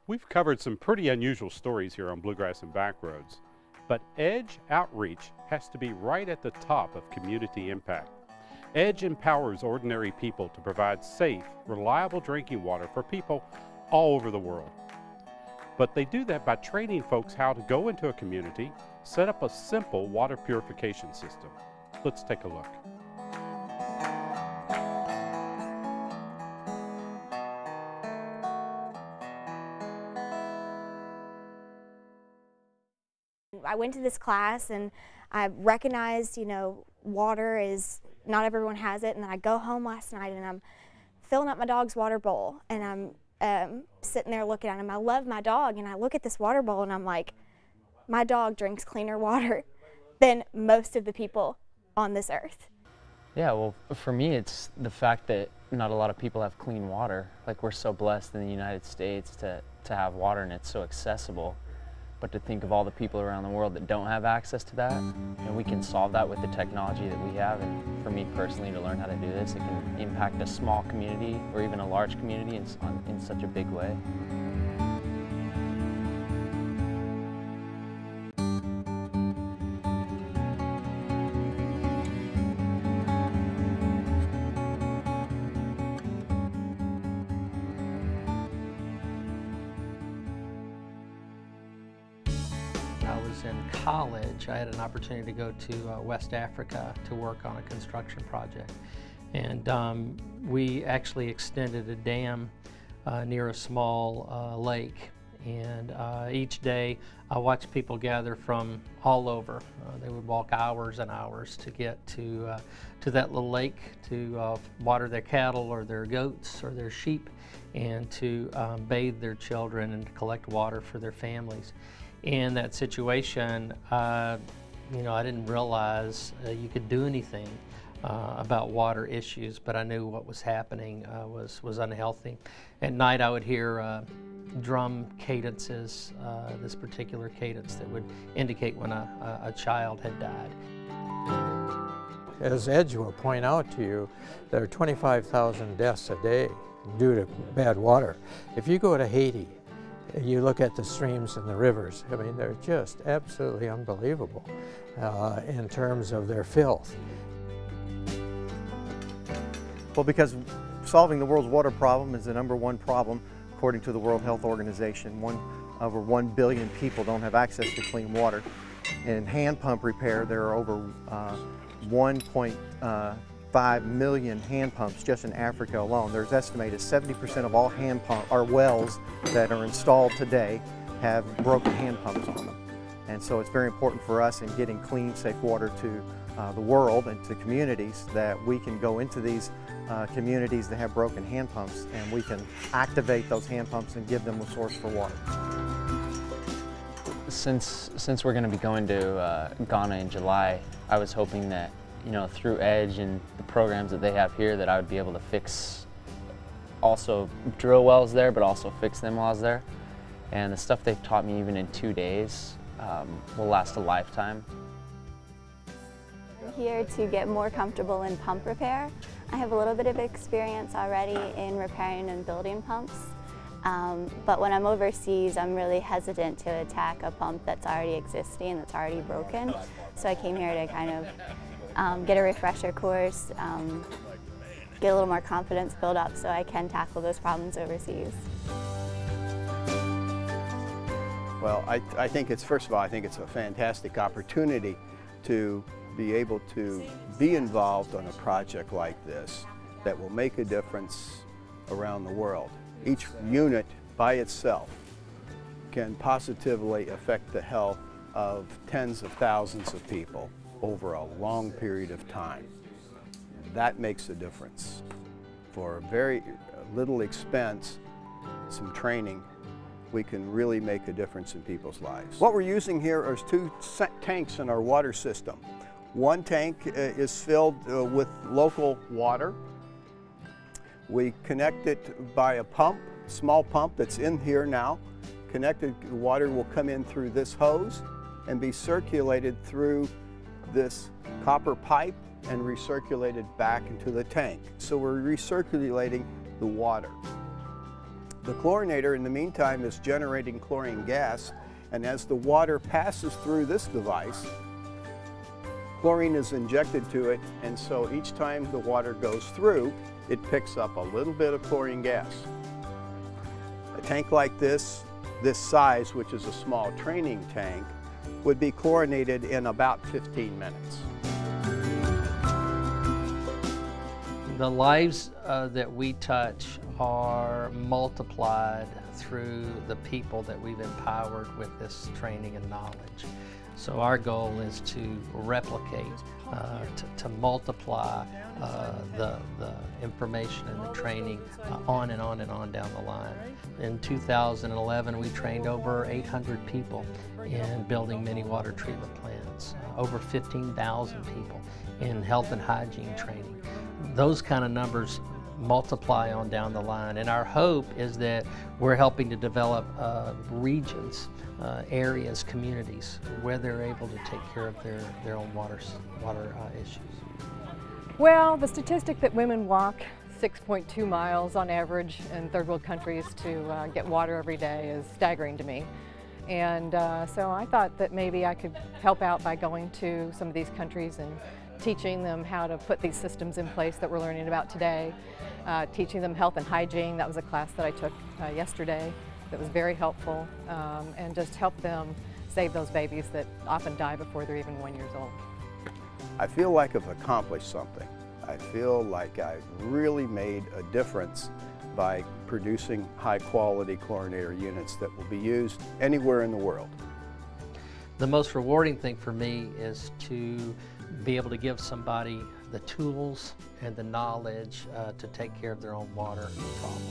We've covered some pretty unusual stories here on Bluegrass and Backroads, but EDGE Outreach has to be right at the top of community impact. EDGE empowers ordinary people to provide safe, reliable drinking water for people all over the world. But they do that by training folks how to go into a community, set up a simple water purification system. Let's take a look. I went to this class and I recognized, water is, not everyone has it, and then I go home last night and I'm filling up my dog's water bowl and I'm sitting there looking at him. I love my dog, and I look at this water bowl and I'm like, my dog drinks cleaner water than most of the people on this earth. Yeah, well, for me it's the fact that not a lot of people have clean water. Like, we're so blessed in the United States to have water, and it's so accessible. But to think of all the people around the world that don't have access to that, and we can solve that with the technology that we have. And for me personally, to learn how to do this, it can impact a small community or even a large community in such a big way. I was in college. I had an opportunity to go to West Africa to work on a construction project. And we actually extended a dam near a small lake. And each day I watched people gather from all over. They would walk hours and hours to get to that little lake to water their cattle or their goats or their sheep, and to bathe their children and to collect water for their families. In that situation, I didn't realize you could do anything about water issues, but I knew what was happening was unhealthy. At night I would hear drum cadences, this particular cadence that would indicate when a child had died. As EDGE will point out to you, there are 25,000 deaths a day due to bad water. If you go to Haiti, you look at the streams and the rivers, I mean, they're just absolutely unbelievable in terms of their filth. Well, because solving the world's water problem is the #1 problem, according to the World Health Organization. Over 1 billion people don't have access to clean water. In hand pump repair, there are over 1.5 million hand pumps just in Africa alone. There's estimated 70% of all wells that are installed today have broken hand pumps on them. And so it's very important for us in getting clean, safe water to the world and to communities that we can go into these communities that have broken hand pumps, and we can activate those hand pumps and give them a source for water. Since we're going to be going to Ghana in July, I was hoping that through EDGE and the programs that they have here, that I would be able to also drill wells there, but also fix them while I was there. And the stuff they've taught me even in 2 days will last a lifetime. I'm here to get more comfortable in pump repair. I have a little bit of experience already in repairing and building pumps, but when I'm overseas, I'm really hesitant to attack a pump that's already existing, that's already broken. So I came here to kind of get a refresher course, get a little more confidence built up so I can tackle those problems overseas. Well, I think it's, first of all, I think it's a fantastic opportunity to be able to be involved on a project like this that will make a difference around the world. Each unit by itself can positively affect the health of tens of thousands of people over a long period of time. That makes a difference. For very little expense, some training, we can really make a difference in people's lives. What we're using here are 2 tanks in our water system. One tank is filled with local water. We connect it by a pump, small pump that's in here now. Connected water will come in through this hose and be circulated through this copper pipe and recirculated back into the tank. So we're recirculating the water. The chlorinator in the meantime is generating chlorine gas, and as the water passes through this device, chlorine is injected to it, and so each time the water goes through, it picks up a little bit of chlorine gas. A tank like this size, which is a small training tank, would be chlorinated in about 15 minutes. The lives that we touch are multiplied through the people that we've empowered with this training and knowledge. So our goal is to replicate, to multiply the information and the training on and on and on down the line. In 2011, we trained over 800 people in building mini water treatment plants, over 15,000 people in health and hygiene training. Those kind of numbers multiply on down the line, and our hope is that we're helping to develop regions, areas, communities where they're able to take care of their own water issues. Well, the statistic that women walk 6.2 miles on average in third world countries to get water every day is staggering to me. And so I thought that maybe I could help out by going to some of these countries and teaching them how to put these systems in place that we're learning about today, teaching them health and hygiene. That was a class that I took yesterday that was very helpful, and just help them save those babies that often die before they're even 1 year old. I feel like I've accomplished something. I feel like I've really made a difference by producing high-quality chlorinator units that will be used anywhere in the world. The most rewarding thing for me is to be able to give somebody the tools and the knowledge to take care of their own water problem.